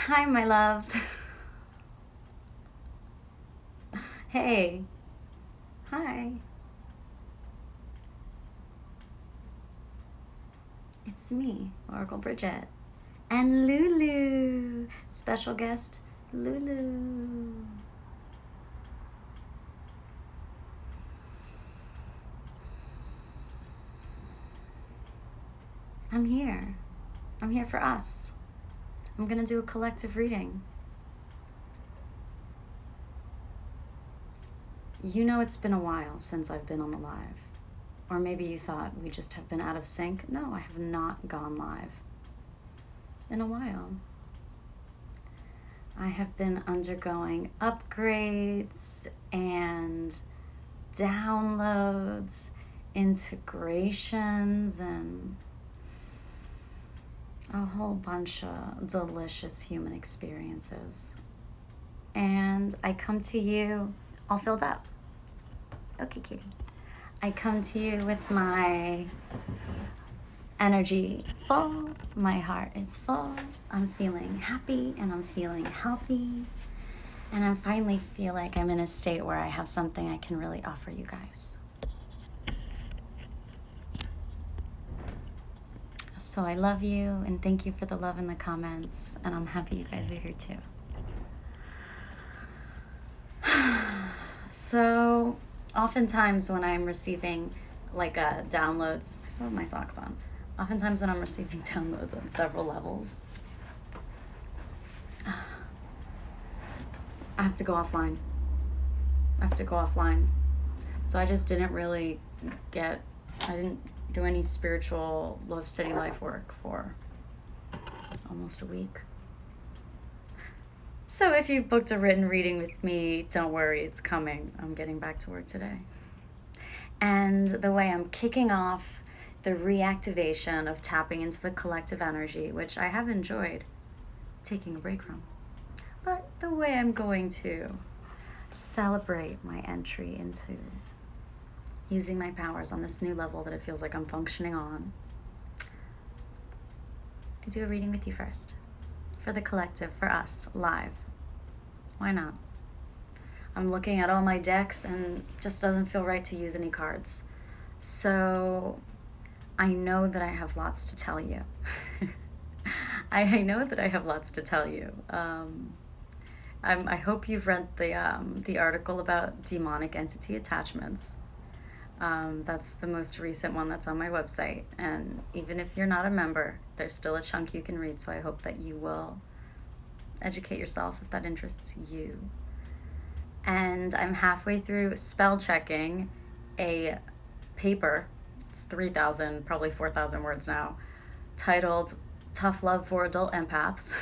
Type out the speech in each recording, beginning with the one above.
Hi, my loves. Hey. Hi. It's me, Oracle Bridget. And Lulu. Special guest, Lulu. I'm here. I'm here for us. I'm going to do a collective reading. You know it's been a while since I've been on the live. Or maybe you thought we just have been out of sync. No, I have not gone live in a while. I have been undergoing upgrades and downloads, integrations, and a whole bunch of delicious human experiences. And I come to you all filled up. Okay, kitty. I come to you with my energy full. My heart is full. I'm feeling happy and I'm feeling healthy. And I finally feel like I'm in a state where I have something I can really offer you guys. So I love you and thank you for the love in the comments. And I'm happy you guys are here too. So oftentimes when I'm receiving downloads, I still have my socks on. Oftentimes when I'm receiving downloads on several levels, I have to go offline. So I just didn't really I didn't do any spiritual love steady life work for almost a week. So if you've booked a written reading with me, don't worry, it's coming. I'm getting back to work today. And the way I'm kicking off the reactivation of tapping into the collective energy, which I have enjoyed taking a break from, but the way I'm going to celebrate my entry into using my powers on this new level that it feels like I'm functioning on, I do a reading with you first. For the collective, for us, live. Why not? I'm looking at all my decks and it just doesn't feel right to use any cards. So I know that I have lots to tell you. I know that I have lots to tell you. I hope you've read the article about demonic entity attachments. That's the most recent one that's on my website. And even if you're not a member, there's still a chunk you can read. So I hope that you will educate yourself if that interests you. And I'm halfway through spell checking a paper. It's 3,000, probably 4,000 words now, titled Tough Love for Adult Empaths,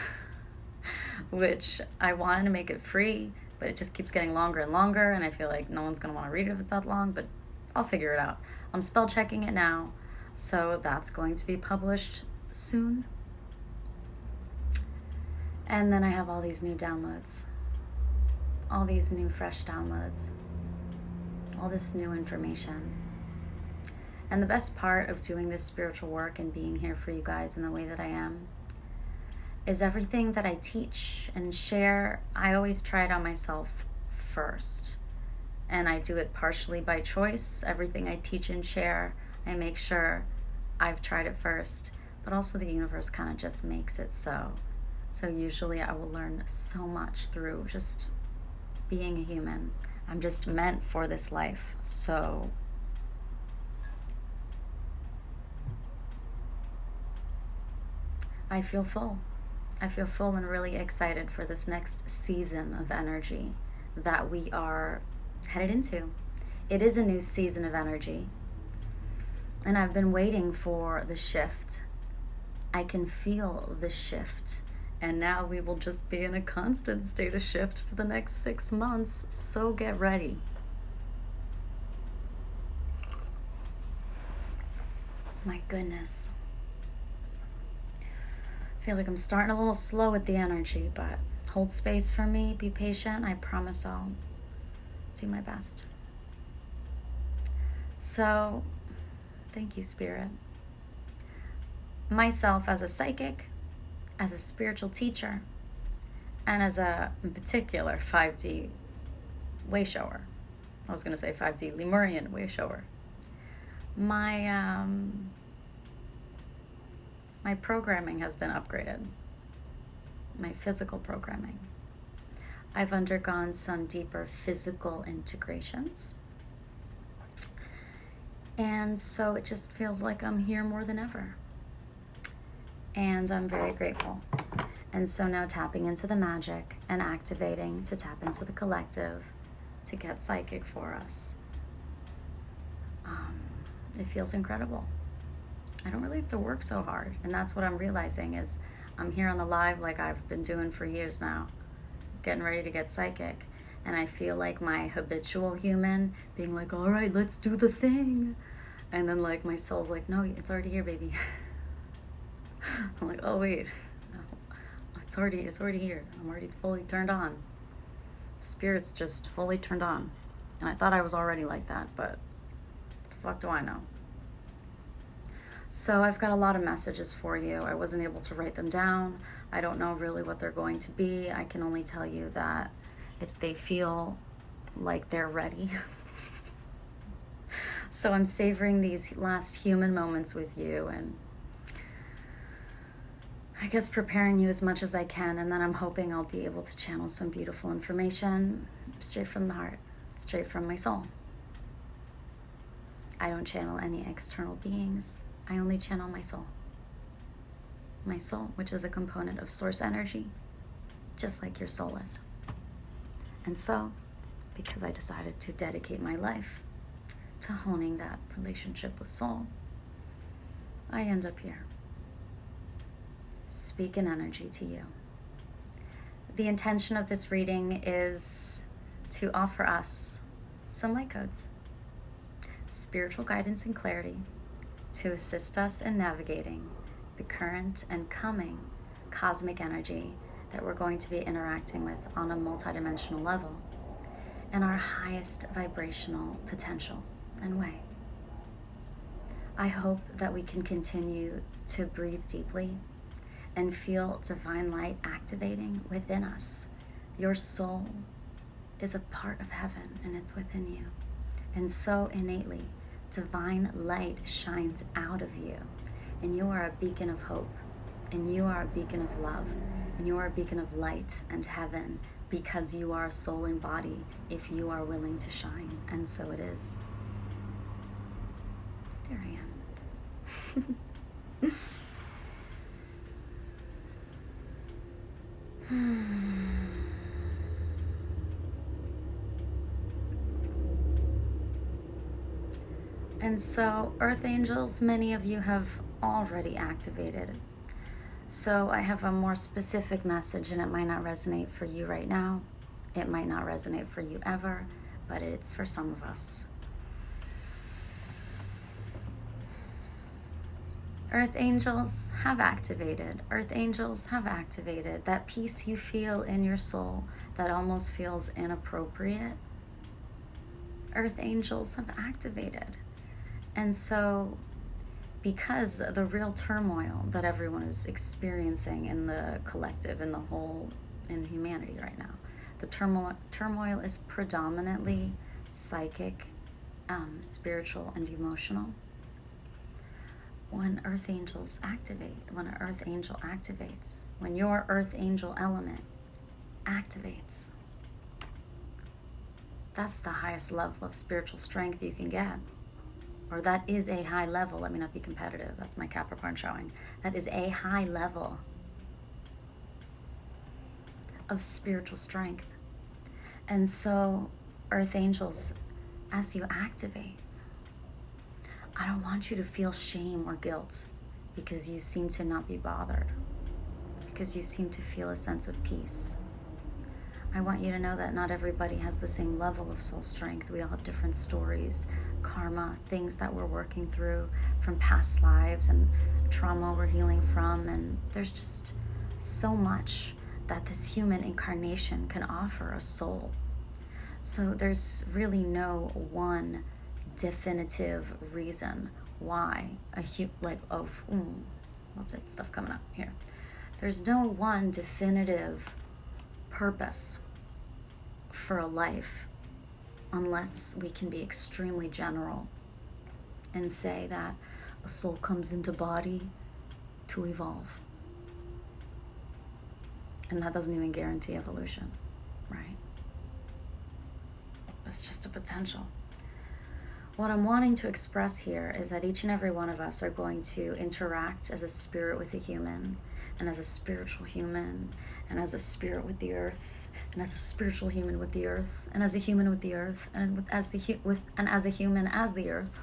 which I wanted to make it free, but it just keeps getting longer and longer, and I feel like no one's going to want to read it if it's that long, but I'll figure it out. I'm spell checking it now, so that's going to be published soon. And then I have all these new downloads, all these new fresh downloads, all this new information. And the best part of doing this spiritual work and being here for you guys in the way that I am is everything that I teach and share, I always try it on myself first. And I do it partially by choice. Everything I teach and share, I make sure I've tried it first. But also the universe kind of just makes it so. So usually I will learn so much through just being a human. I'm just meant for this life. So I feel full. I feel full and really excited for this next season of energy that we are headed into. It is a new season of energy. And I've been waiting for the shift. I can feel the shift. And now we will just be in a constant state of shift for the next 6 months. So get ready. My goodness. I feel like I'm starting a little slow with the energy, but hold space for me. Be patient. I promise I'll do my best. So, thank you, Spirit. Myself as a psychic, as a spiritual teacher, And as a, in particular, 5D way shower, I was going to say 5D Lemurian way shower, my my programming has been upgraded, my physical programming. I've undergone some deeper physical integrations. And so it just feels like I'm here more than ever. And I'm very grateful. And so now tapping into the magic and activating to tap into the collective to get psychic for us. It feels incredible. I don't really have to work so hard. And that's what I'm realizing is I'm here on the live like I've been doing for years now, getting ready to get psychic. And I feel like my habitual human being like, all right, let's do the thing. And then like my soul's like, no, it's already here, baby. I'm like, oh wait, no, it's already here. I'm already fully turned on. Spirit's just fully turned on. And I thought I was already like that, but the fuck do I know? So I've got a lot of messages for you. I wasn't able to write them down. I don't know really what they're going to be. I can only tell you that if they feel like they're ready. So I'm savoring these last human moments with you and I guess preparing you as much as I can, and then I'm hoping I'll be able to channel some beautiful information straight from the heart, straight from my soul. I don't channel any external beings. I only channel my soul. My soul, which is a component of source energy, just like your soul is. And so, because I decided to dedicate my life to honing that relationship with soul, I end up here, speaking energy to you. The intention of this reading is to offer us some light codes, spiritual guidance and clarity to assist us in navigating the current and coming cosmic energy that we're going to be interacting with on a multidimensional level and our highest vibrational potential and way. I hope that we can continue to breathe deeply and feel divine light activating within us. Your soul is a part of heaven and it's within you. And so innately, divine light shines out of you. And you are a beacon of hope. And you are a beacon of love. And you are a beacon of light and heaven because you are soul and body if you are willing to shine. And so it is. There I am. And so, Earth Angels, many of you have already activated. So I have a more specific message, and it might not resonate for you right now. It might not resonate for you ever, but it's for some of us. Earth Angels have activated. Earth Angels have activated. That peace you feel in your soul that almost feels inappropriate. Earth Angels have activated. And so, because the real turmoil that everyone is experiencing in the collective, in the whole, in humanity right now, the turmoil is predominantly psychic, spiritual, and emotional. When Earth Angels activate, when an Earth Angel activates, when your Earth Angel element activates, that's the highest level of spiritual strength you can get. Or that is a high level. Let me not be competitive. That's my Capricorn showing. That is a high level of spiritual strength. And so, Earth Angels, as you activate, I don't want you to feel shame or guilt because you seem to not be bothered, because you seem to feel a sense of peace. I want you to know that not everybody has the same level of soul strength. We all have different stories, karma, things that we're working through from past lives and trauma we're healing from. And there's just so much that this human incarnation can offer a soul. So there's really no one definitive reason why what's that stuff coming up here? There's no one definitive purpose for a life unless we can be extremely general and say that a soul comes into body to evolve. And that doesn't even guarantee evolution, right? It's just a potential. What I'm wanting to express here is that each and every one of us are going to interact as a spirit with a human, and as a spiritual human, and as a spirit with the earth, and as a spiritual human with the earth, and as a human with the earth, and as a human as the earth.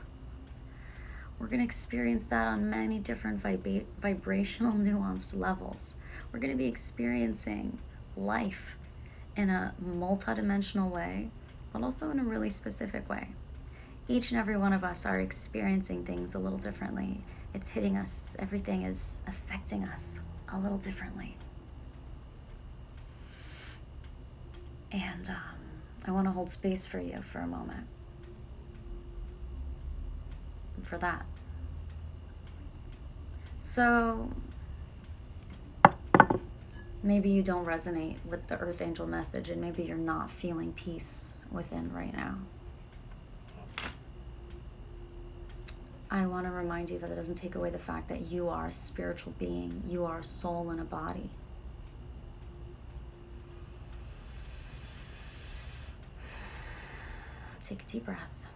We're going to experience that on many different vibrational, nuanced levels. We're going to be experiencing life in a multidimensional way, but also in a really specific way. Each and every one of us are experiencing things a little differently. It's hitting us. Everything is affecting us a little differently. And I want to hold space for you for a moment. For that. So maybe you don't resonate with the Earth Angel message, and maybe you're not feeling peace within right now. I want to remind you that it doesn't take away the fact that you are a spiritual being. You are a soul in a body. Take a deep breath.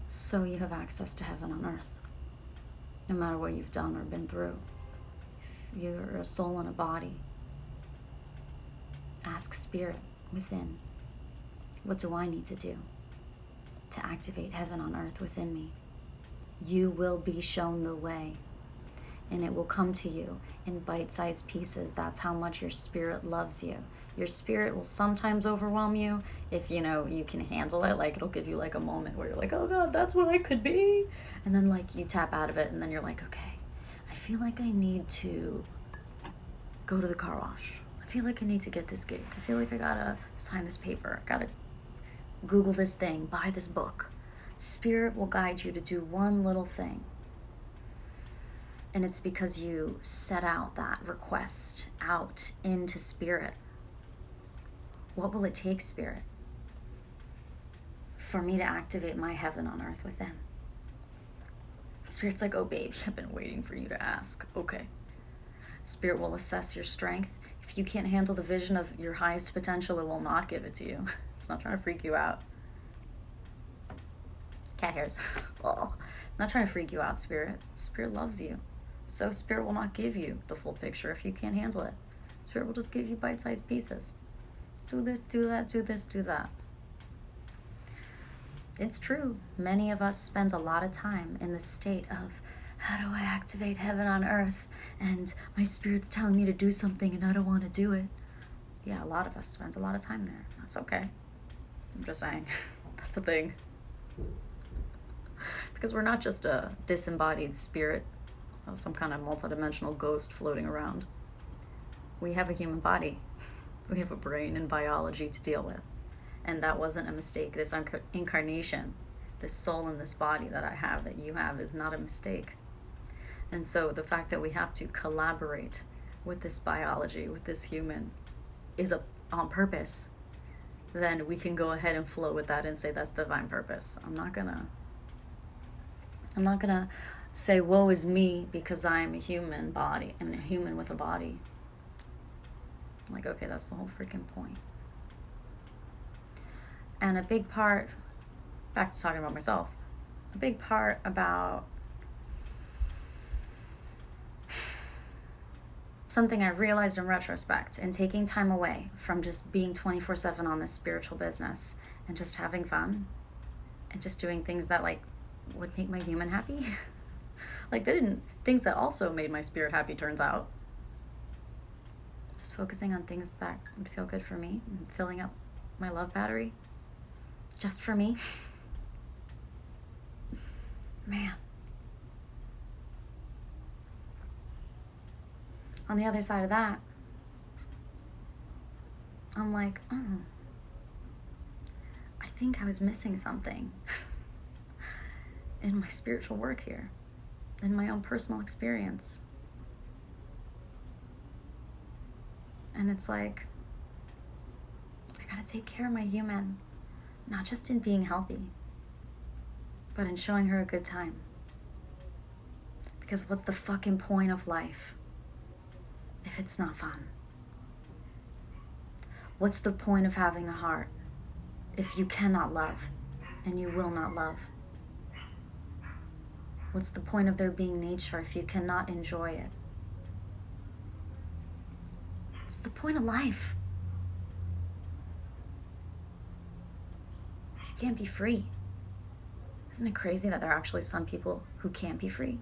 So you have access to heaven on earth, no matter what you've done or been through. If you're a soul in a body, ask spirit within, what do I need to do to activate heaven on earth within me? You will be shown the way, and it will come to you in bite-sized pieces. That's how much your spirit loves you. Your spirit will sometimes overwhelm you if, you can handle it. Like, it'll give you like a moment where you're like, oh God, that's what I could be. And then like you tap out of it, and then you're like, okay, I feel like I need to go to the car wash. I feel like I need to get this gig. I feel like I gotta sign this paper. I gotta Google this thing, buy this book. Spirit will guide you to do one little thing. And it's because you set out that request out into spirit. What will it take, spirit, for me to activate my heaven on earth within? Spirit's like, oh babe, I've been waiting for you to ask. Okay. Spirit will assess your strength. If you can't handle the vision of your highest potential, it will not give it to you. It's not trying to freak you out. Cat hairs. Oh, not trying to freak you out, Spirit. Spirit loves you. So Spirit will not give you the full picture if you can't handle it. Spirit will just give you bite-sized pieces. Do this, do that, do this, do that. It's true. Many of us spend a lot of time in the state of, how do I activate heaven on earth? And my spirit's telling me to do something and I don't want to do it. Yeah, a lot of us spend a lot of time there. That's okay. I'm just saying. That's a thing. Because we're not just a disembodied spirit, some kind of multidimensional ghost floating around. We have a human body. We have a brain and biology to deal with. And that wasn't a mistake. This incarnation, this soul in this body that I have, that you have, is not a mistake. And so the fact that we have to collaborate with this biology, with this human, is on purpose. Then we can go ahead and flow with that and say that's divine purpose. I'm not gonna say woe is me because I'm a human body. I'm a human with a body. Like, okay, that's the whole freaking point. And a big part, back to talking about myself, a big part about something I realized in retrospect, and taking time away from just being 24/7 on this spiritual business and just having fun and just doing things that like would make my human happy. Like things that also made my spirit happy, turns out. Just focusing on things that would feel good for me and filling up my love battery just for me. Man. On the other side of that, I'm like, I think I was missing something in my spiritual work here, in my own personal experience. And it's like, I gotta take care of my human, not just in being healthy, but in showing her a good time. Because what's the fucking point of life if it's not fun? What's the point of having a heart if you cannot love and you will not love? What's the point of there being nature if you cannot enjoy it? What's the point of life if you can't be free? Isn't it crazy that there are actually some people who can't be free?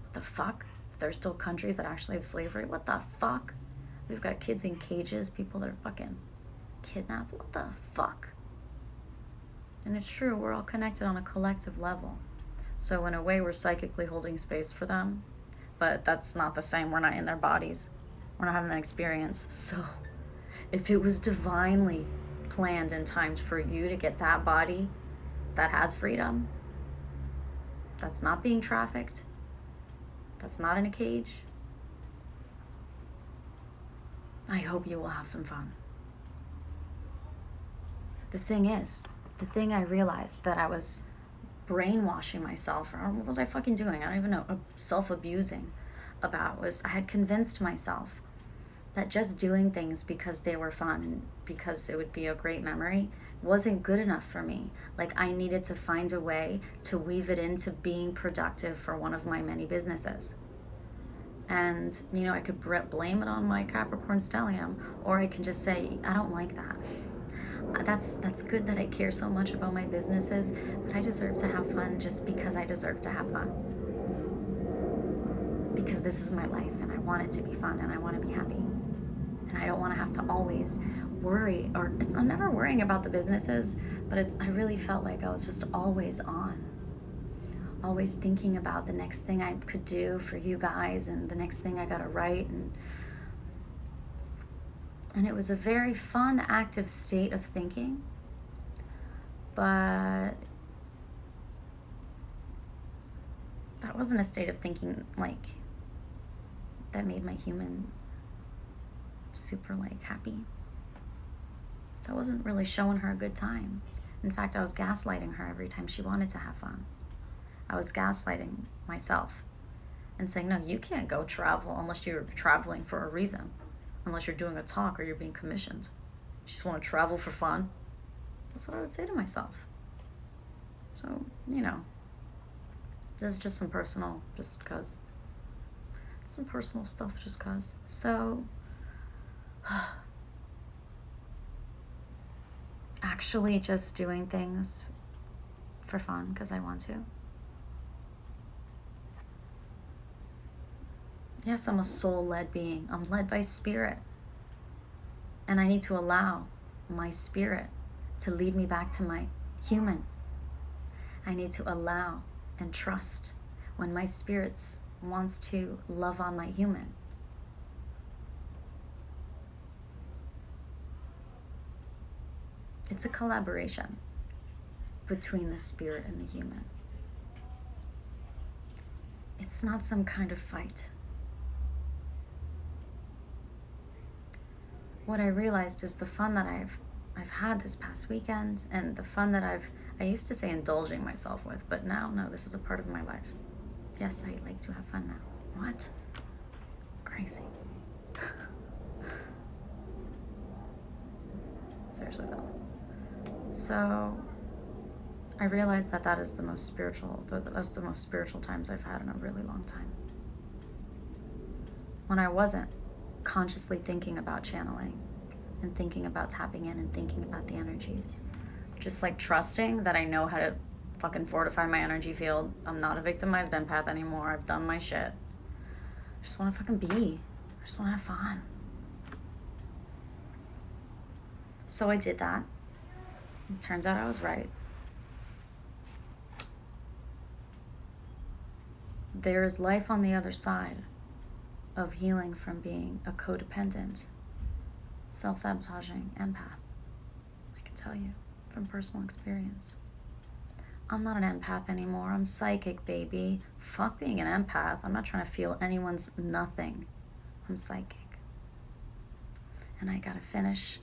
What the fuck? There are still countries that actually have slavery? What the fuck? We've got kids in cages, people that are fucking kidnapped. What the fuck? And it's true, we're all connected on a collective level. So in a way, we're psychically holding space for them, but that's not the same. We're not in their bodies. We're not having that experience. So if it was divinely planned and timed for you to get that body that has freedom, that's not being trafficked, that's not in a cage, I hope you will have some fun. The thing I realized that I was brainwashing myself, or what was I fucking doing? I don't even know, self-abusing about, was I had convinced myself that just doing things because they were fun and because it would be a great memory wasn't good enough for me. Like, I needed to find a way to weave it into being productive for one of my many businesses. And, you know, I could blame it on my Capricorn stellium, or I can just say, I don't like that. That's good that I care so much about my businesses, but I deserve to have fun just because I deserve to have fun. Because this is my life, and I want it to be fun, and I want to be happy. And I don't want to have to always worry, I'm never worrying about the businesses, but I really felt like I was just always on. Always thinking about the next thing I could do for you guys, and the next thing I gotta write, and it was a very fun, active state of thinking, but that wasn't a state of thinking like that made my human super like happy. That wasn't really showing her a good time. In fact, I was gaslighting her every time she wanted to have fun. I was gaslighting myself and saying, no, you can't go travel unless you're traveling for a reason, unless you're doing a talk or you're being commissioned. You just want to travel for fun? That's what I would say to myself. So, you know, this is just some personal stuff just cause. So, actually just doing things for fun because I want to. Yes, I'm a soul-led being. I'm led by spirit. And I need to allow my spirit to lead me back to my human. I need to allow and trust when my spirit wants to love on my human. It's a collaboration between the spirit and the human. It's not some kind of fight. What I realized is the fun that I've had this past weekend, and the fun that I used to say indulging myself with, but now, no, this is a part of my life. Yes, I like to have fun now. What? Crazy. Seriously though. So I realized that is the most spiritual, that's the most spiritual times I've had in a really long time. When I wasn't consciously thinking about channeling and thinking about tapping in and thinking about the energies. Just like trusting that I know how to fucking fortify my energy field. I'm not a victimized empath anymore. I've done my shit. I just want to fucking be. I just want to have fun. So I did that. It turns out I was right. There is life on the other side of healing from being a codependent, self-sabotaging empath. I can tell you from personal experience. I'm not an empath anymore. I'm psychic, baby. Fuck being an empath. I'm not trying to feel anyone's nothing. I'm psychic. And I gotta finish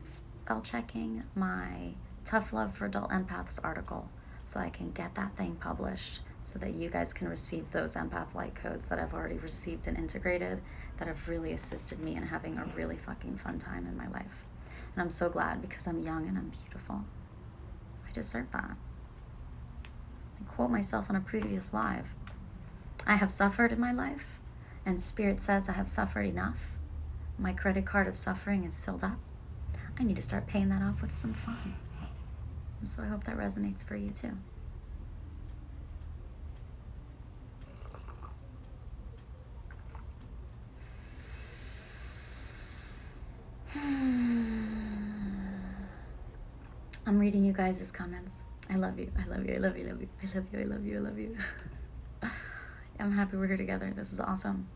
spell checking my Tough Love for Adult Empaths article so I can get that thing published so that you guys can receive those empath light codes that I've already received and integrated that have really assisted me in having a really fucking fun time in my life. And I'm so glad because I'm young and I'm beautiful. I deserve that. I quote myself on a previous live. I have suffered in my life, and Spirit says I have suffered enough. My credit card of suffering is filled up. I need to start paying that off with some fun. And so I hope that resonates for you too. I'm reading you guys' comments. I love you. I love you. I love you. I love you. I love you. I love you. I love you. I'm happy we're here together. This is awesome.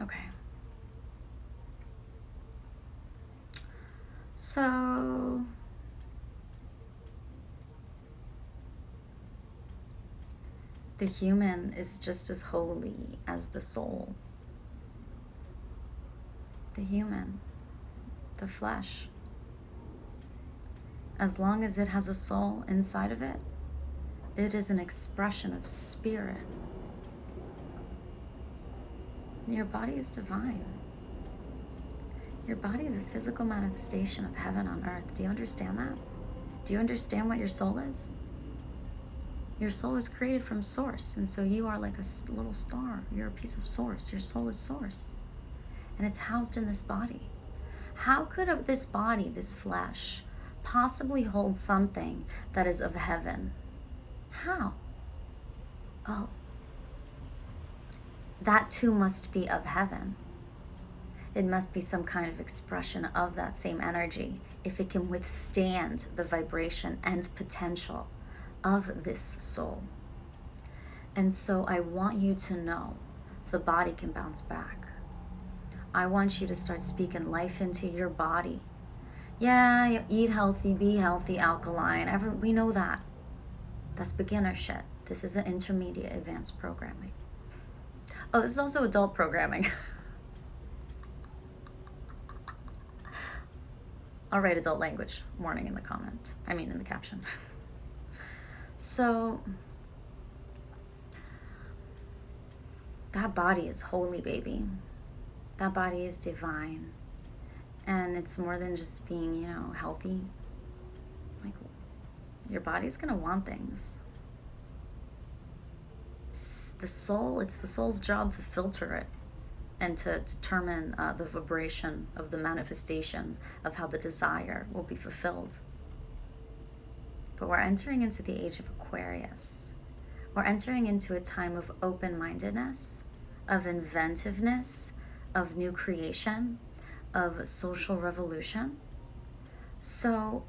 Okay. So the human is just as holy as the soul. The human, the flesh, as long as it has a soul inside of it, it is an expression of spirit. Your body is divine. Your body is a physical manifestation of heaven on earth. Do you understand that? Do you understand what your soul is? Your soul is created from source, and so you are like a little star. You're a piece of source. Your soul is source, and it's housed in this body. How could this body, this flesh, possibly hold something that is of heaven? How? Oh, that too must be of heaven. It must be some kind of expression of that same energy if it can withstand the vibration and potential of this soul. And so I want you to know the body can bounce back. I want you to start speaking life into your body. Yeah, you eat healthy, be healthy, alkaline. We know that. That's beginner shit. This is an intermediate advanced programming. Oh, this is also adult programming. I'll write adult language warning in the comment. In the caption. So, that body is holy, baby. That body is divine. And it's more than just being, healthy. Like, your body's gonna want things. It's the soul's job to filter it and to determine the vibration of the manifestation of how the desire will be fulfilled. But we're entering into the age of Aquarius. We're entering into a time of open-mindedness, of inventiveness, of new creation, of social revolution. So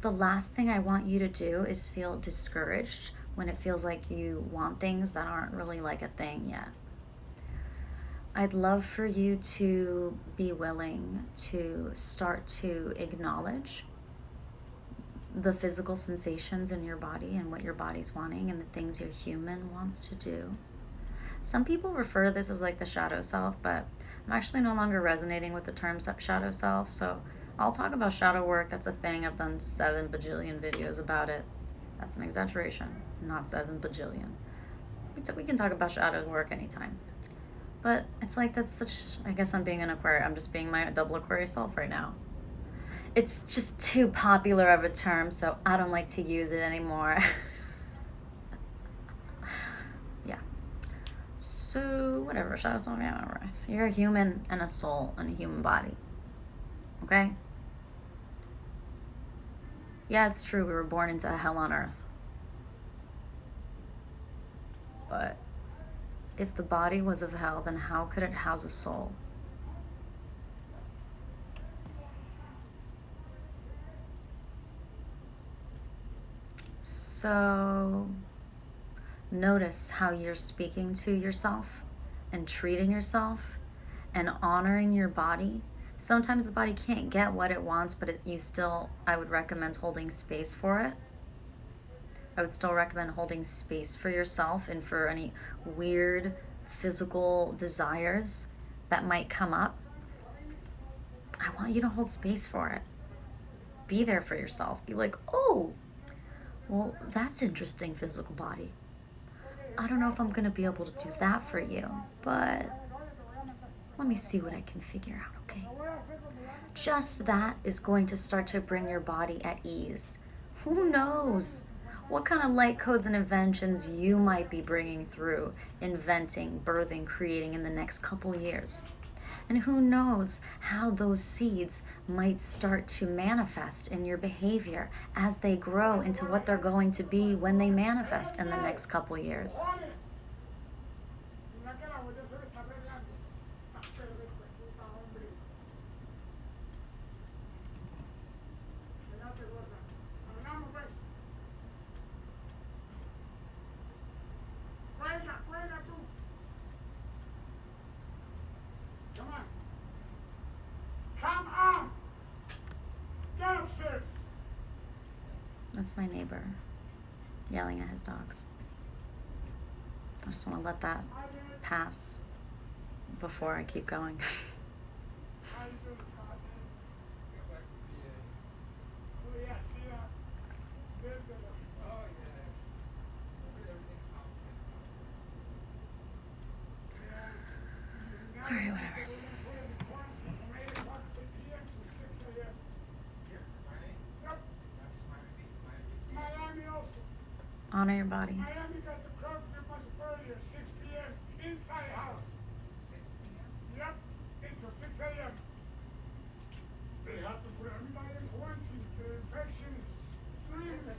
the last thing I want you to do is feel discouraged when it feels like you want things that aren't really like a thing yet. I'd love for you to be willing to start to acknowledge the physical sensations in your body and what your body's wanting and the things your human wants to do. Some people refer to this as like the shadow self, but I'm actually no longer resonating with the term shadow self, so I'll talk about shadow work. That's a thing. I've done 7 bajillion videos about it. That's an exaggeration, not 7 bajillion. We can talk about shadow work anytime. But it's like that's such, I guess I'm being an Aquarius. I'm just being my double Aquarius self right now. It's just too popular of a term, so I don't like to use it anymore. Yeah. So, whatever. Shadow self, yeah, whatever. You're a human and a soul and a human body. Okay? Yeah, it's true. We were born into a hell on earth. But if the body was of hell, then how could it house a soul? So notice how you're speaking to yourself and treating yourself and honoring your body. Sometimes the body can't get what it wants, but I would recommend holding space for it. I would still recommend holding space for yourself and for any weird physical desires that might come up, I want you to hold space for it. Be there for yourself. Be like, oh, well, that's interesting, physical body. I don't know if I'm going to be able to do that for you, but let me see what I can figure out, okay? Just that is going to start to bring your body at ease. Who knows what kind of light codes and inventions you might be bringing through, inventing, birthing, creating in the next couple years. And who knows how those seeds might start to manifest in your behavior as they grow into what they're going to be when they manifest in the next couple years. That's my neighbor yelling at his dogs. I just want to let that pass before I keep going. All right, whatever. Honor your body. Miami got the curfew much earlier, 6 p.m. inside house. 6 p.m.? Yep, until 6 a.m. They have to put everybody in quarantine. The infection is extreme.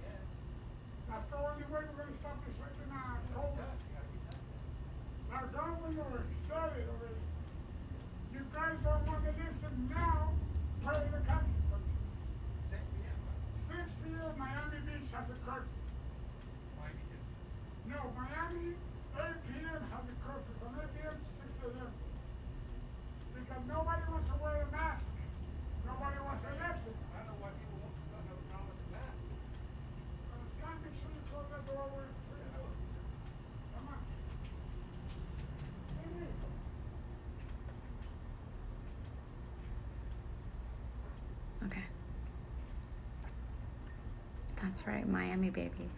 Yes. That's the only way we're going to stop this freaking COVID. Our governor said it already. You guys don't want to listen now, pay the consequences. 6 p.m. 6 p.m. Miami Beach has a curfew. Miami too? No, Miami, 8 p.m. has a curfew from 8 p.m. to 6 a.m. Because nobody wants to wear a mask. Nobody wants to listen. I don't know why people won't have a problem with the mask. It's time to make sure you close that door where come on. Okay. That's right, Miami baby.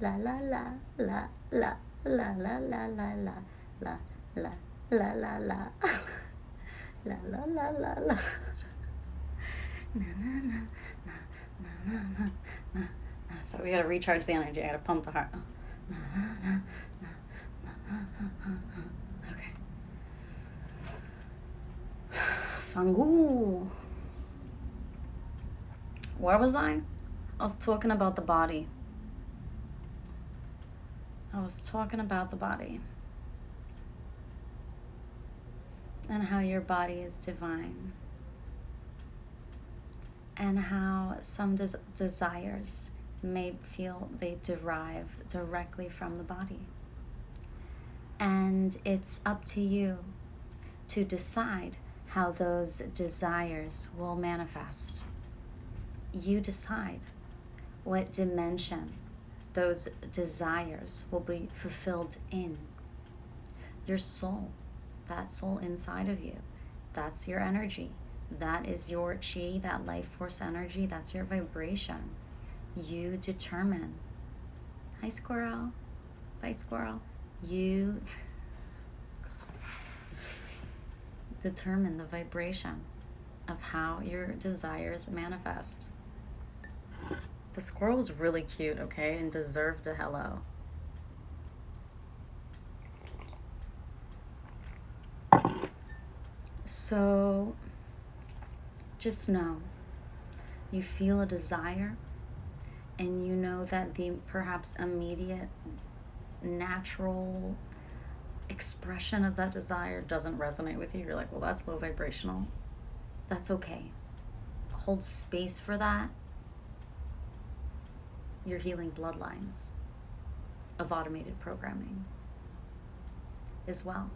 La la la la la la la la la la la la la la la la la la la la na na na na na na na. So we gotta recharge the energy. I gotta pump the heart. Na na na na na. Okay. Fangu. Where was I? I was talking about the body. And how your body is divine. And how some desires may feel they derive directly from the body. And it's up to you to decide how those desires will manifest. You decide what dimension those desires will be fulfilled in. Your soul, that soul inside of you, that's your energy. That is your chi, that life force energy, that's your vibration. You determine. Hi, squirrel. Bye, squirrel. You determine the vibration of how your desires manifest. The squirrel was really cute, okay, and deserved a hello. So, just know, you feel a desire, and you know that the perhaps immediate, natural expression of that desire doesn't resonate with you. You're like, well, that's low vibrational. That's okay. Hold space for that. You're healing bloodlines of automated programming as well.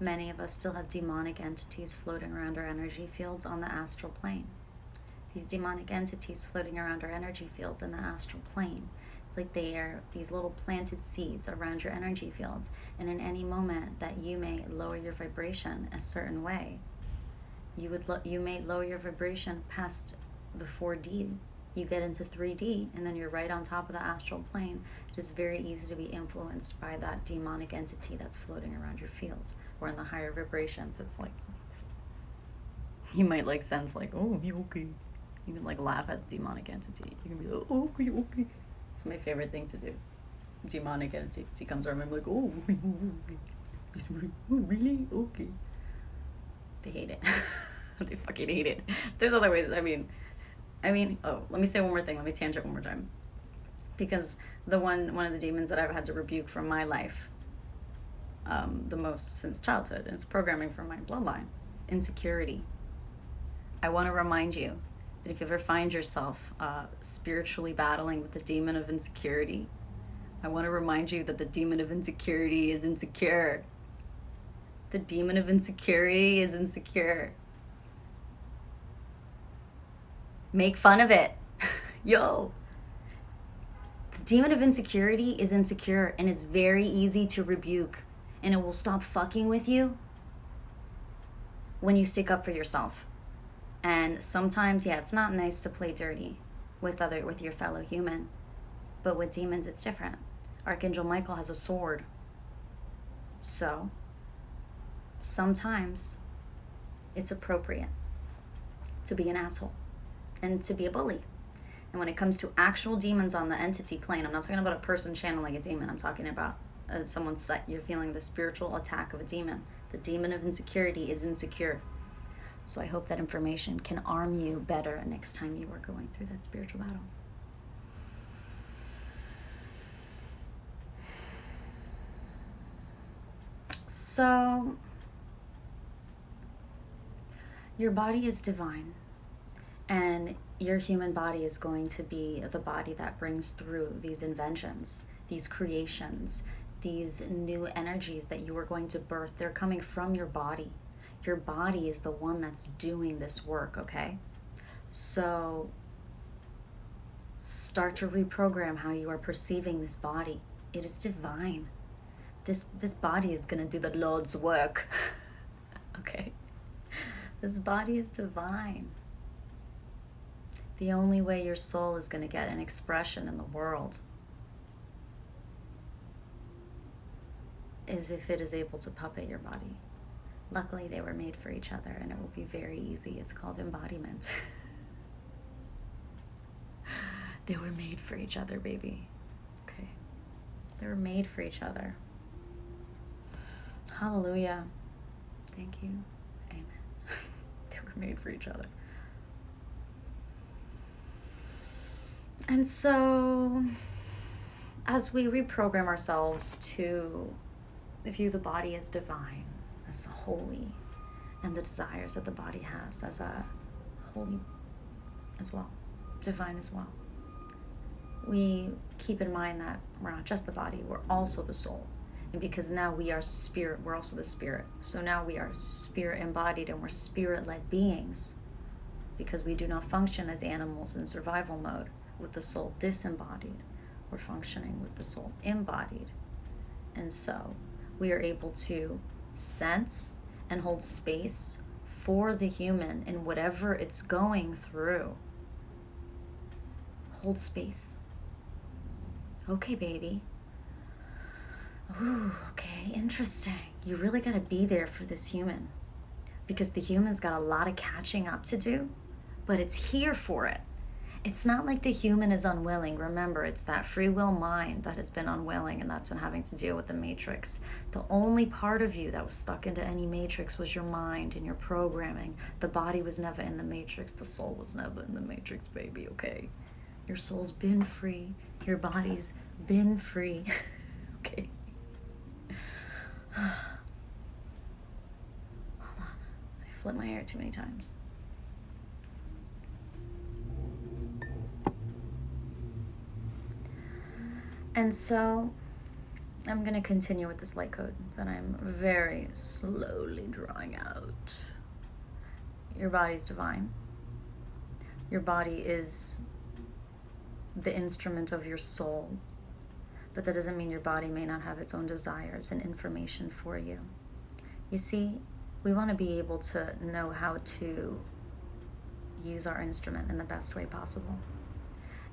Many of us still have demonic entities floating around our energy fields on the astral plane. These demonic entities floating around our energy fields in the astral plane, it's like they are these little planted seeds around your energy fields. And in any moment that you may lower your vibration a certain way, you may lower your vibration past the 4D. You get into 3D, and then you're right on top of the astral plane. It is very easy to be influenced by that demonic entity that's floating around your field. Or in the higher vibrations, it's like, you might like sense like, oh, you okay. You can like laugh at the demonic entity. You can be like, oh, okay. It's my favorite thing to do. Demonic entity comes around, I'm like, oh, really? Okay. They hate it. They fucking hate it. There's other ways, I mean, oh, let me say one more thing. Let me tangent one more time. Because one of the demons that I've had to rebuke from my life, the most since childhood, and it's programming from my bloodline, insecurity. I want to remind you that if you ever find yourself spiritually battling with the demon of insecurity, I want to remind you that the demon of insecurity is insecure. The demon of insecurity is insecure. Make fun of it. Yo. The demon of insecurity is insecure and is very easy to rebuke. And it will stop fucking with you when you stick up for yourself. And sometimes, yeah, it's not nice to play dirty with your fellow human. But with demons, it's different. Archangel Michael has a sword. So, sometimes it's appropriate to be an asshole and to be a bully. And when it comes to actual demons on the entity plane, I'm not talking about a person channeling a demon. I'm talking about you're feeling the spiritual attack of a demon. The demon of insecurity is insecure. So I hope that information can arm you better next time you are going through that spiritual battle. So, your body is divine, and your human body is going to be the body that brings through these inventions, these creations, these new energies that you are going to birth. They're coming from your body. Your body is the one that's doing this work, okay? So start to reprogram how you are perceiving this body. It is divine. This body is going to do the Lord's work. Okay? This body is divine. The only way your soul is going to get an expression in the world is if it is able to puppet your body. Luckily, they were made for each other, and it will be very easy. It's called embodiment. They were made for each other, baby. Okay? They were made for each other. Hallelujah. Thank you. Amen. They were made for each other. And so, as we reprogram ourselves to view the body as divine, as holy, and the desires that the body has as a holy as well, divine as well, we keep in mind that we're not just the body, we're also the soul. And because now we are spirit, we're also the spirit. So now we are spirit embodied, and we're spirit-led beings, because we do not function as animals in survival mode with the soul disembodied. We're functioning with the soul embodied. And so we are able to sense and hold space for the human in whatever it's going through. Hold space. Okay, baby. Ooh, okay, interesting. You really gotta be there for this human, because the human's got a lot of catching up to do, but it's here for it. It's not like the human is unwilling. Remember, it's that free will mind that has been unwilling, and that's been having to deal with the matrix. The only part of you that was stuck into any matrix was your mind and your programming. The body was never in the matrix. The soul was never in the matrix, baby, okay? Your soul's been free. Your body's been free. Okay? Hold on. I flipped my hair too many times. And so I'm going to continue with this light code that I'm very slowly drawing out. Your body's divine. Your body is the instrument of your soul. But that doesn't mean your body may not have its own desires and information for you. You see, we want to be able to know how to use our instrument in the best way possible.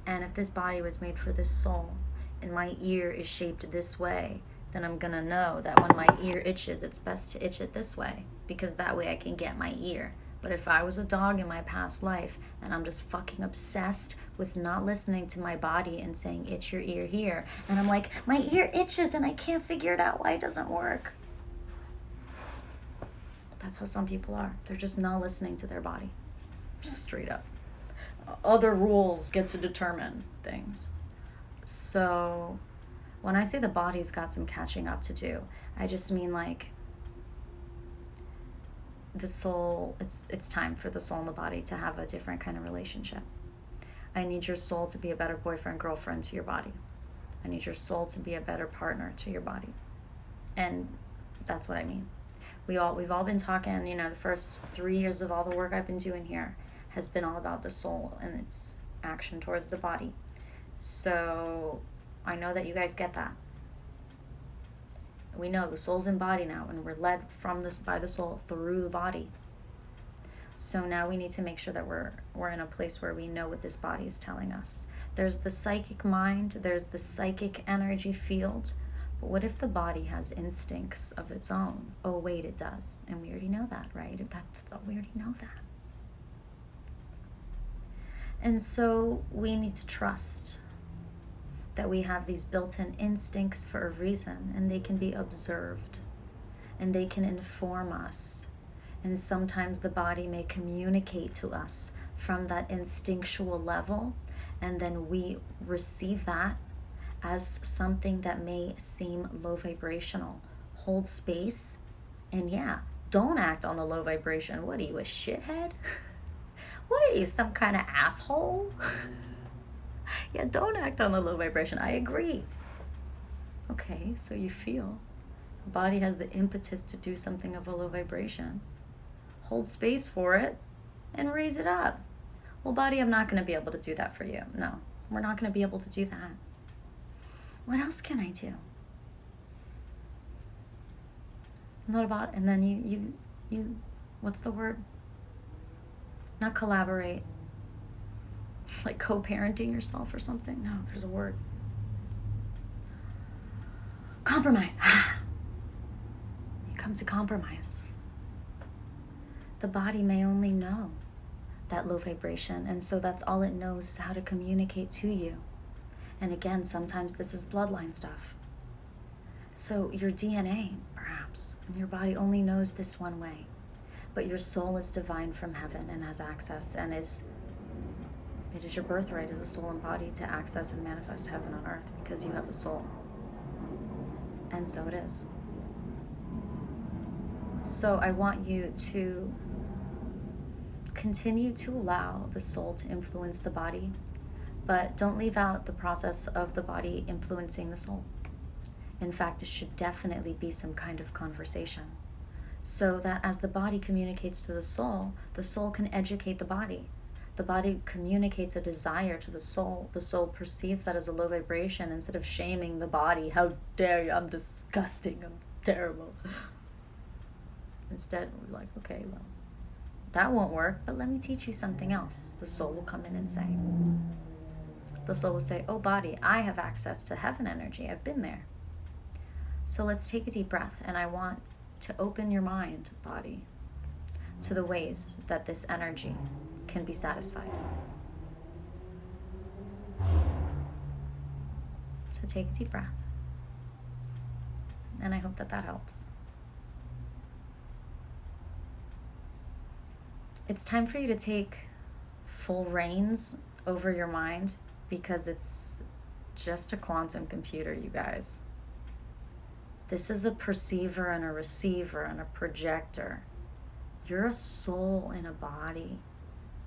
And if this body was made for this soul, and my ear is shaped this way, then I'm gonna know that when my ear itches, it's best to itch it this way, because that way I can get my ear. But if I was a dog in my past life, and I'm just fucking obsessed with not listening to my body and saying, itch your ear here, and I'm like, my ear itches and I can't figure it out why it doesn't work. That's how some people are. They're just not listening to their body. Straight up. Other rules get to determine things. So when I say the body's got some catching up to do, I just mean like the soul, it's time for the soul and the body to have a different kind of relationship. I need your soul to be a better boyfriend, girlfriend to your body. I need your soul to be a better partner to your body. And that's what I mean. We've all been talking, the first 3 years of all the work I've been doing here has been all about the soul and its action towards the body. So I know that you guys get that. We know the soul's in body now, and we're led by the soul through the body. So now we need to make sure that we're in a place where we know what this body is telling us. There's the psychic mind, there's the psychic energy field. But what if the body has instincts of its own? Oh wait, it does. And we already know that, right? We already know that. And so we need to trust that we have these built-in instincts for a reason, and they can be observed, and they can inform us. And sometimes the body may communicate to us from that instinctual level, and then we receive that as something that may seem low vibrational. Hold space, and don't act on the low vibration. What are you, a shithead? What are you, some kind of asshole? Yeah, don't act on the low vibration. I agree. Okay, so you feel the body has the impetus to do something of a low vibration. Hold space for it and raise it up. Well, body, I'm not going to be able to do that for you. No, we're not going to be able to do that. What else can I do? Not about, and then you, what's the word? Not collaborate. Like co-parenting yourself or something? No, there's a word. Compromise. You come to compromise. The body may only know that low vibration, and so that's all it knows how to communicate to you. And again, sometimes this is bloodline stuff. So your DNA, perhaps, and your body only knows this one way. But your soul is divine from heaven and has access, and it is your birthright as a soul and body to access and manifest heaven on earth because you have a soul. And so it is. So I want you to continue to allow the soul to influence the body, but don't leave out the process of the body influencing the soul. In fact, it should definitely be some kind of conversation, so that as the body communicates to the soul can educate the body. The body communicates a desire to the soul perceives that as a low vibration instead of shaming the body. How dare you, I'm disgusting, I'm terrible. Instead, we're like, okay, well, that won't work, but let me teach you something else. The soul will come in and say. The soul will say, oh body, I have access to heaven energy, I've been there. So let's take a deep breath, and I want to open your mind, body, to the ways that this energy can be satisfied. So take a deep breath. And I hope that helps. It's time for you to take full reins over your mind, because it's just a quantum computer, you guys. This is a perceiver and a receiver and a projector. You're a soul in a body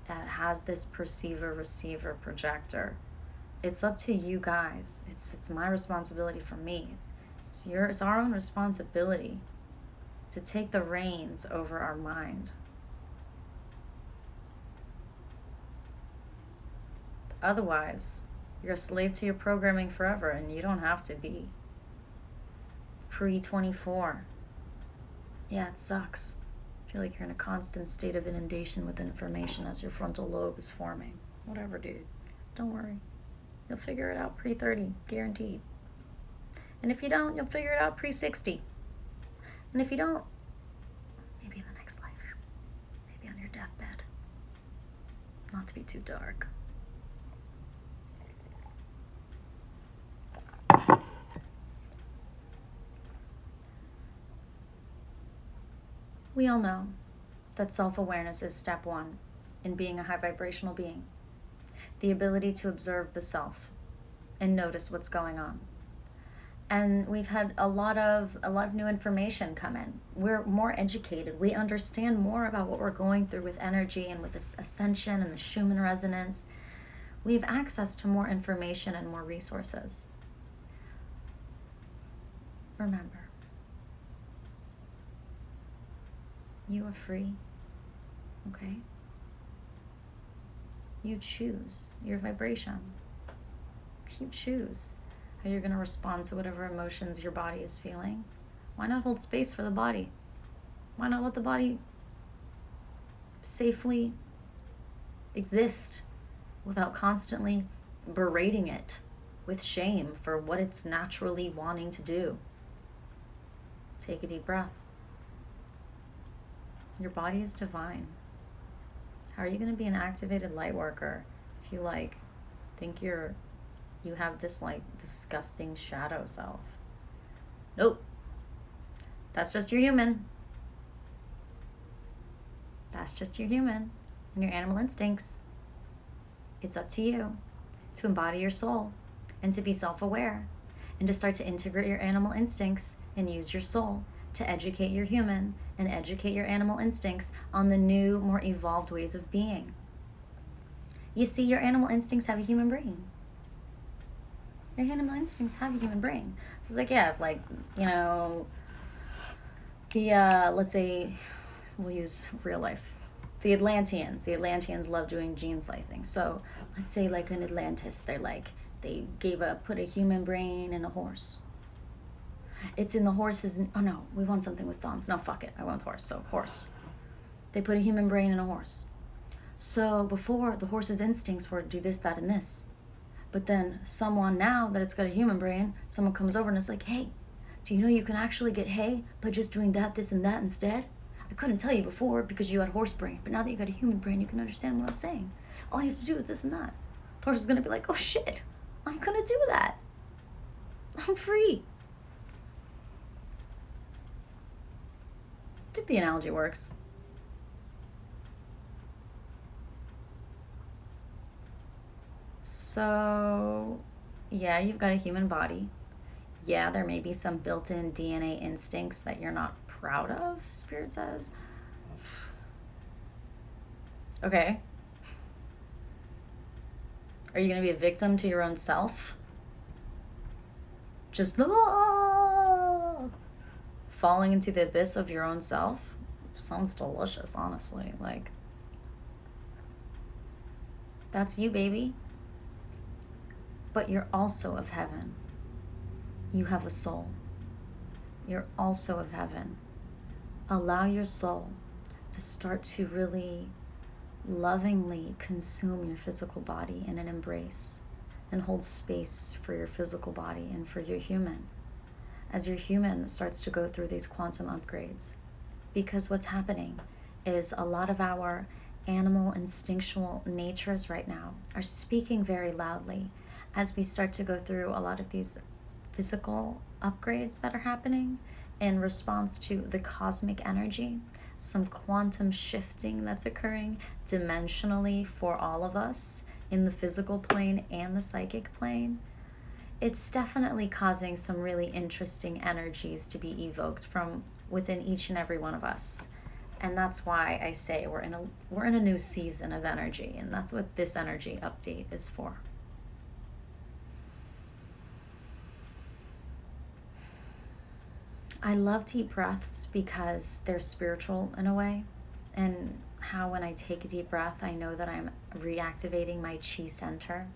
that has this perceiver, receiver, projector. it's up to you guys. It's my responsibility for me. It's our own responsibility to take the reins over our mind. Otherwise, you're a slave to your programming forever, and you don't have to be. Pre-24. Yeah, it sucks. I feel like you're in a constant state of inundation with information as your frontal lobe is forming. Whatever, dude. Don't worry. You'll figure it out pre-30, guaranteed. And if you don't, you'll figure it out pre-60. And if you don't, maybe in the next life. Maybe on your deathbed. Not to be too dark. We all know that self-awareness is step one in being a high vibrational being. The ability to observe the self and notice what's going on. And we've had a lot of new information come in. We're more educated. We understand more about what we're going through with energy and with this Ascension and the Schumann resonance. We have access to more information and more resources. Remember, you are free, okay? You choose your vibration. You choose how you're going to respond to whatever emotions your body is feeling. Why not hold space for the body? Why not let the body safely exist without constantly berating it with shame for what it's naturally wanting to do? Take a deep breath. Your body is divine. How are you going to be an activated light worker if you think you have this disgusting shadow self? Nope. That's just your human. That's just your human and your animal instincts. It's up to you to embody your soul and to be self-aware and to start to integrate your animal instincts and use your soul to educate your human and educate your animal instincts on the new, more evolved ways of being. You see, your animal instincts have a human brain. Your animal instincts have a human brain. So it's if let's say, we'll use real life. The Atlanteans love doing gene slicing. So let's say in Atlantis, they put a human brain in a horse. It's in the horse's, oh no, we want something with thumbs. No, fuck it, I want horse, so horse. They put a human brain in a horse. So before, the horse's instincts were do this, that, and this. But then someone, now that it's got a human brain, someone comes over and it's like, hey, do you know you can actually get hay by just doing that, this, and that instead? I couldn't tell you before because you had a horse brain, but now that you got a human brain, you can understand what I'm saying. All you have to do is this and that. The horse is going to be like, oh shit, I'm going to do that. I'm free. I think the analogy works. So, yeah, you've got a human body. Yeah, there may be some built-in DNA instincts that you're not proud of, Spirit says. Okay. Are you going to be a victim to your own self? Just falling into the abyss of your own self? Sounds delicious, honestly. That's you, baby. But you're also of heaven. You have a soul. You're also of heaven. Allow your soul to start to really lovingly consume your physical body in an embrace and hold space for your physical body and for your human as your human starts to go through these quantum upgrades. Because what's happening is a lot of our animal instinctual natures right now are speaking very loudly as we start to go through a lot of these physical upgrades that are happening in response to the cosmic energy, some quantum shifting that's occurring dimensionally for all of us in the physical plane and the psychic plane. It's definitely causing some really interesting energies to be evoked from within each and every one of us. And that's why I say we're in a new season of energy, and that's what this energy update is for. I love deep breaths because they're spiritual in a way. And how when I take a deep breath, I know that I'm reactivating my chi center.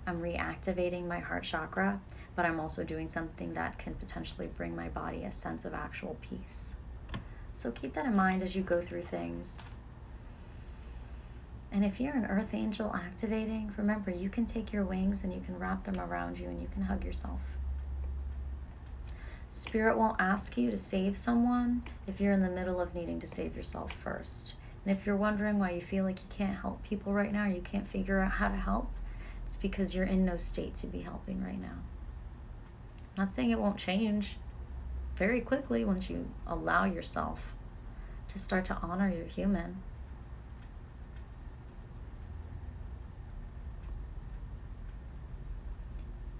I'm reactivating my heart chakra, but I'm also doing something that can potentially bring my body a sense of actual peace. So keep that in mind as you go through things. And if you're an earth angel activating, remember, you can take your wings and you can wrap them around you and you can hug yourself. Spirit won't ask you to save someone if you're in the middle of needing to save yourself first. And if you're wondering why you feel like you can't help people right now, or you can't figure out how to help, it's because you're in no state to be helping right now. I'm not saying it won't change very quickly once you allow yourself to start to honor your human.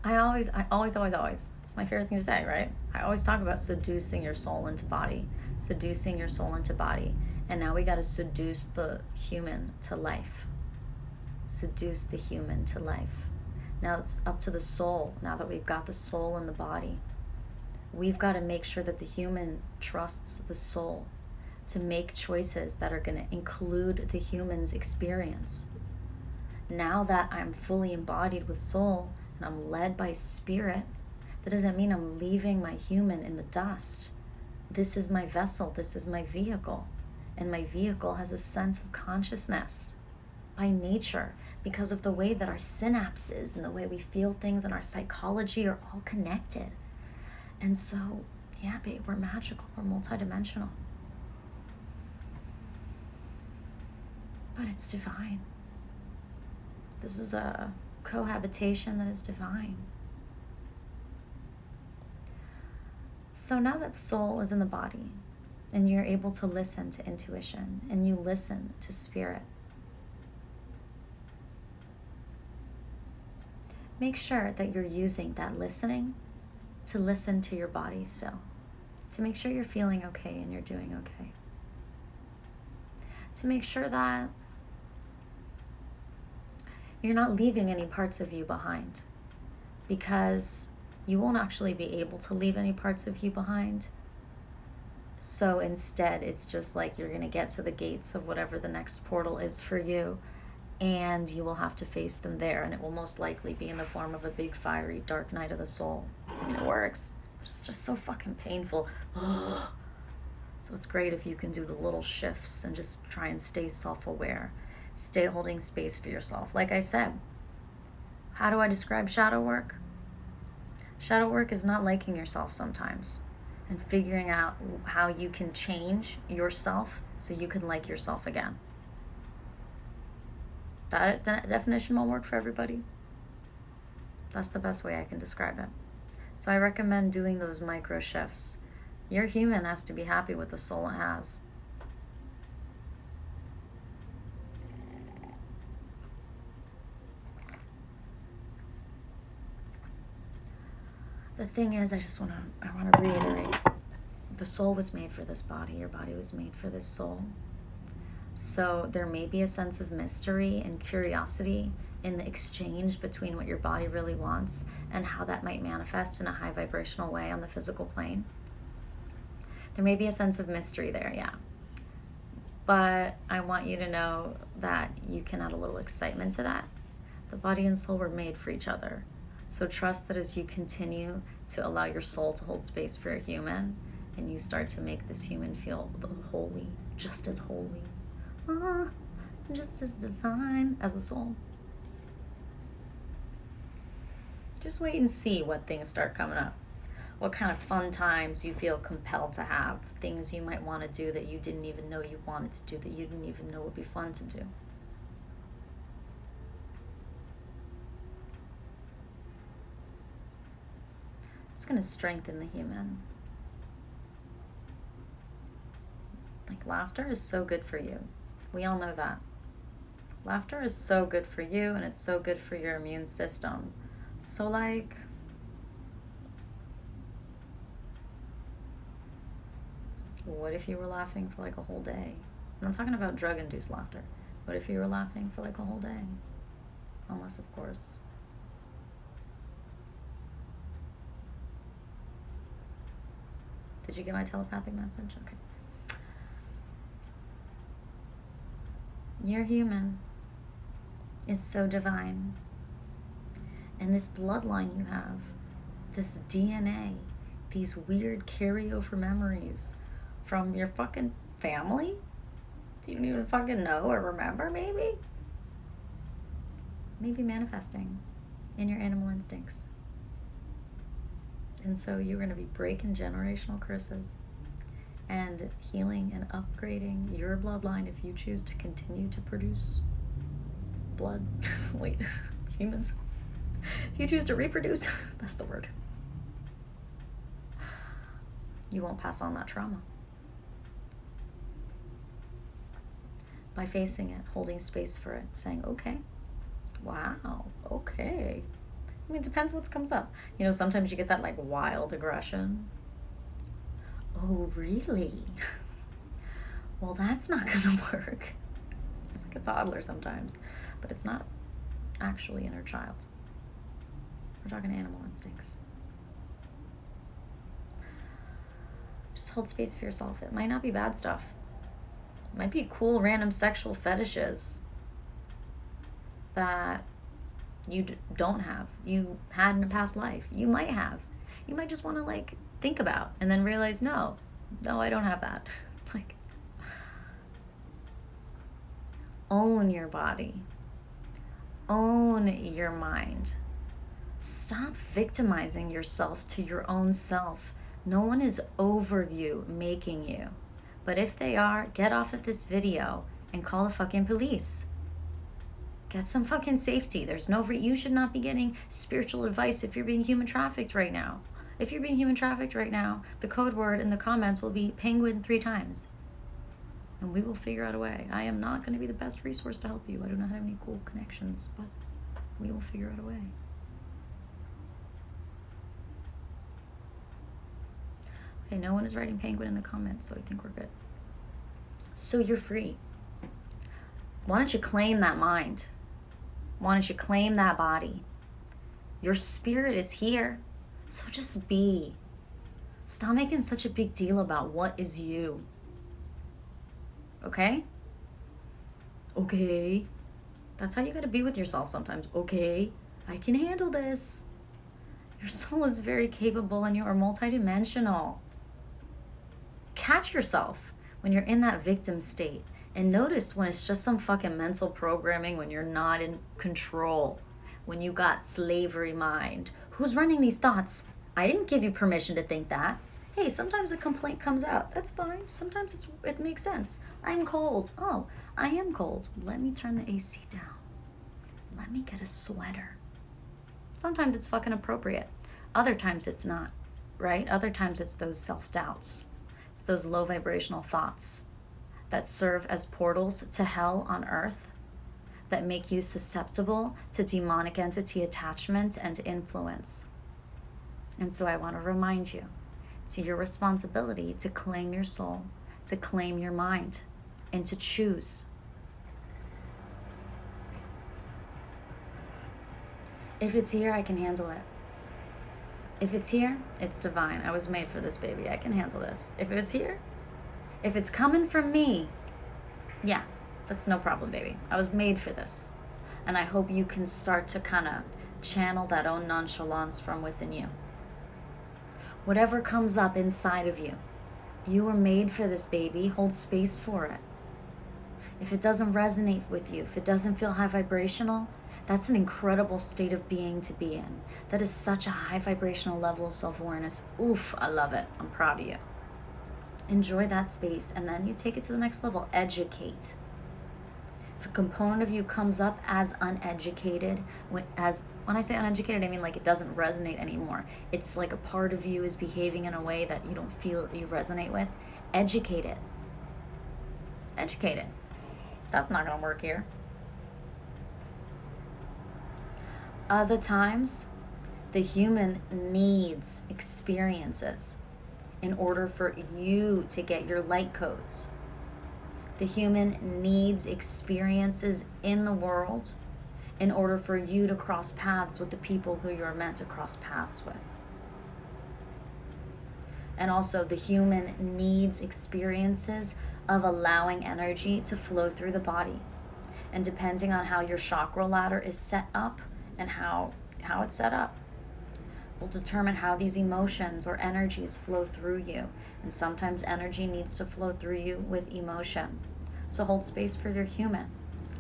I always, it's my favorite thing to say, right? I always talk about seducing your soul into body, seducing your soul into body. And now we got to seduce the human to life. Seduce the human to life. Now it's up to the soul. Now that we've got the soul in the body, we've got to make sure that the human trusts the soul to make choices that are going to include the human's experience. Now that I'm fully embodied with soul and I'm led by spirit, that doesn't mean I'm leaving my human in the dust. This is my vessel. This is my vehicle. And my vehicle has a sense of consciousness by nature, because of the way that our synapses and the way we feel things and our psychology are all connected. And so, yeah, babe, we're magical. We're multidimensional. But it's divine. This is a cohabitation that is divine. So now that the soul is in the body and you're able to listen to intuition and you listen to spirit, make sure that you're using that listening to listen to your body still, to make sure you're feeling okay and you're doing okay, to make sure that you're not leaving any parts of you behind, because you won't actually be able to leave any parts of you behind. So instead, it's just like you're going to get to the gates of whatever the next portal is for you, and you will have to face them there, and it will most likely be in the form of a big fiery dark night of the soul. I mean, it works, but it's just so fucking painful. So it's great if you can do the little shifts and just try and stay self-aware. Stay holding space for yourself. Like I said, how do I describe shadow work? Shadow work is not liking yourself sometimes and figuring out how you can change yourself so you can like yourself again. That definition won't work for everybody. That's the best way I can describe it. So I recommend doing those micro shifts. Your human has to be happy with the soul it has. The thing is, I want to reiterate, the soul was made for this body. Your body was made for this soul. So there may be a sense of mystery and curiosity in the exchange between what your body really wants and how that might manifest in a high vibrational way on the physical plane. There may be a sense of mystery there, yeah. But I want you to know that you can add a little excitement to that. The body and soul were made for each other. So trust that as you continue to allow your soul to hold space for a human, and you start to make this human feel holy, just as holy, just as divine as the soul. Just wait and see what things start coming up. What kind of fun times you feel compelled to have. Things you might want to do that you didn't even know you wanted to do, that you didn't even know would be fun to do. It's going to strengthen the human. Like, laughter is so good for you. We all know that. Laughter is so good for you, and it's so good for your immune system. So, like, what if you were laughing for like a whole day? I'm not talking about drug-induced laughter. What if you were laughing for like a whole day? Unless, of course, Did you get my telepathic message? Okay. Your human is so divine. And this bloodline you have, this DNA, these weird carryover memories from your fucking family? Do you even fucking know or remember, maybe? Maybe manifesting in your animal instincts. And so you're going to be breaking generational curses and healing and upgrading your bloodline if you choose to continue to produce blood. Wait, humans. If you choose to reproduce, that's the word. You won't pass on that trauma. By facing it, holding space for it, saying, okay, wow, okay. I mean, it depends what comes up. You know, sometimes you get that like wild aggression. Oh, really? Well, that's not gonna work. It's like a toddler sometimes, but it's not actually inner child. We're talking animal instincts. Just hold space for yourself. It might not be bad stuff. It might be cool random sexual fetishes that you don't have, you had in a past life. You might have. You might just want to like think about and then realize, no, I don't have that. Like, own your body. Own your mind. Stop victimizing yourself to your own self. No one is over you, making you. But if they are, get off of this video and call the fucking police. Get some fucking safety. There's no you should not be getting spiritual advice if you're being human trafficked right now. If you're being human trafficked right now, the code word in the comments will be penguin 3 times. And we will figure out a way. I am not going to be the best resource to help you. I do not have any cool connections, but we will figure out a way. Okay, no one is writing penguin in the comments, so I think we're good. So you're free. Why don't you claim that mind? Why don't you claim that body? Your spirit is here, so just be. Stop making such a big deal about what is you. Okay? Okay. That's how you gotta be with yourself sometimes. Okay, I can handle this. Your soul is very capable and you are multidimensional. Catch yourself when you're in that victim state. And notice when it's just some fucking mental programming, when you're not in control, when you got slavery mind. Who's running these thoughts? I didn't give you permission to think that. Hey, sometimes a complaint comes out. That's fine. Sometimes it makes sense. I'm cold. Oh, I am cold. Let me turn the AC down. Let me get a sweater. Sometimes it's fucking appropriate. Other times it's not, right? Other times it's those self-doubts. It's those low vibrational thoughts that serve as portals to hell on earth, that make you susceptible to demonic entity attachment and influence. And so I want to remind you, it's your responsibility to claim your soul, to claim your mind, and to choose. If it's here, I can handle it. If it's here, it's divine. I was made for this, baby. I can handle this. If it's here, if it's coming from me, yeah, that's no problem, baby. I was made for this. And I hope you can start to kind of channel that own nonchalance from within you. Whatever comes up inside of you, you were made for this, baby. Hold space for it. If it doesn't resonate with you, if it doesn't feel high vibrational, that's an incredible state of being to be in. That is such a high vibrational level of self-awareness. Oof, I love it. I'm proud of you. Enjoy that space, and then you take it to the next level. Educate. If a component of you comes up as uneducated, when I say uneducated, I mean like it doesn't resonate anymore. It's like a part of you is behaving in a way that you don't feel you resonate with. Educate it. Educate it. That's not going to work here. Other times, the human needs experiences in order for you to get your light codes. The human needs experiences in the world in order for you to cross paths with the people who you're meant to cross paths with. And also the human needs experiences of allowing energy to flow through the body. And depending on how your chakra ladder is set up and how it's set up, will determine how these emotions or energies flow through you. And sometimes energy needs to flow through you with emotion. So hold space for your human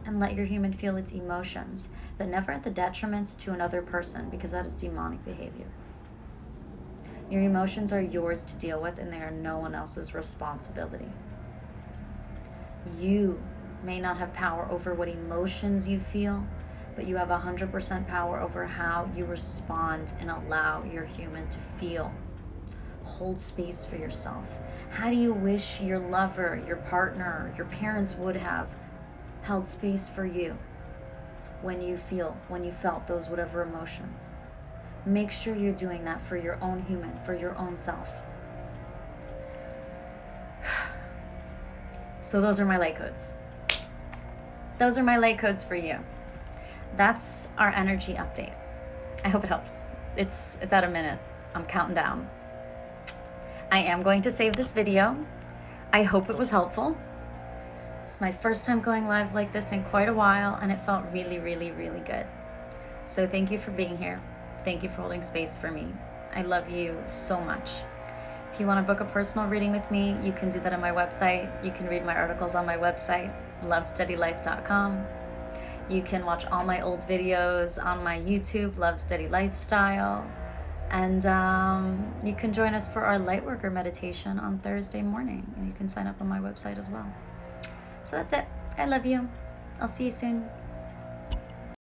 and let your human feel its emotions, but never at the detriment to another person, because that is demonic behavior. Your emotions are yours to deal with, and they are no one else's responsibility. You may not have power over what emotions you feel, but you have 100% power over how you respond and allow your human to feel. Hold space for yourself. How do you wish your lover, your partner, your parents would have held space for you when you felt those whatever emotions? Make sure you're doing that for your own human, for your own self. So those are my light codes. Those are my light codes for you. That's our energy update. I hope it helps. It's at a minute. I'm counting down. I am going to save this video. I hope it was helpful. It's my first time going live like this in quite a while, and it felt really, really, really good. So thank you for being here. Thank you for holding space for me. I love you so much. If you want to book a personal reading with me, you can do that on my website. You can read my articles on my website, lovesteadylife.com. You can watch all my old videos on my YouTube, Love Steady Lifestyle. And you can join us for our lightworker meditation on Thursday morning. And you can sign up on my website as well. So that's it. I love you. I'll see you soon.